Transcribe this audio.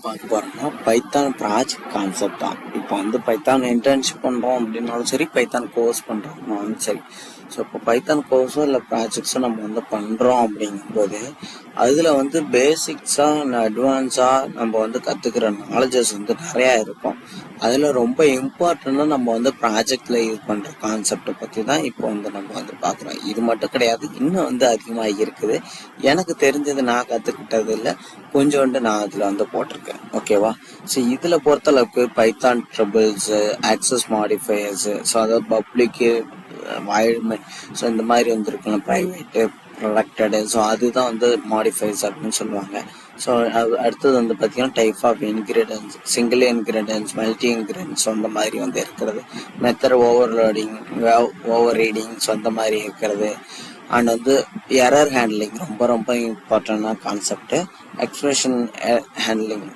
பார்க்க போறோம்னா Python project concept தான். இப்போ வந்து பைத்தான் இன்டர்ன்ஷிப் பண்றோம் அப்படின்னாலும் சரி, பைத்தான் கோர்ஸ் பண்றோம்னாலும் சரி. ஸோ இப்போ பைத்தான் கோர்ஸோ இல்லை ப்ராஜெக்ட்ஸோ நம்ம வந்து பண்றோம் அப்படிங்கும்போது அதுல வந்து பேசிக்ஸா அட்வான்ஸா நம்ம வந்து கத்துக்கிற நாலேஜஸ் வந்து நிறைய இருக்கும். அதுல ரொம்ப இம்பார்ட்டண்டா நம்ம வந்து ப்ராஜெக்ட்ல யூஸ் பண்ற கான்செப்டை பத்தி தான் இப்போ வந்து நம்ம வந்து பாக்குறோம். இது மட்டும் கிடையாது, இன்னும் வந்து அதிகமா இருக்குது. எனக்கு தெரிஞ்சது நான் கத்துக்கிட்டது இல்லை, கொஞ்சோண்டு நான் அதில் வந்து போட்டிருக்கேன். ஓகேவா? ஸோ இதில் பொறுத்தளவுக்கு Python triples, access modifiers, so அதாவது பப்ளிக்கு, வைல்ட்மெண்ட், ஸோ இந்த மாதிரி வந்துருக்கலாம், ப்ரைவேட்டு, ப்ரொடக்டடு, ஸோ அதுதான் வந்து மாடிஃபைஸ் அப்படின்னு சொல்லுவாங்க. ஸோ அடுத்தது வந்து பார்த்தீங்கன்னா type of ingredients, single ingredients, multi ingredients, so அந்த மாதிரி வந்து இருக்கிறது. Method overloading, overriding, so அந்த மாதிரி இருக்கிறது. அண்ட் வந்து எரர் ஹேண்ட்லிங் ரொம்ப ரொம்ப இம்பார்ட்டண்டான கான்செப்ட். Expression handling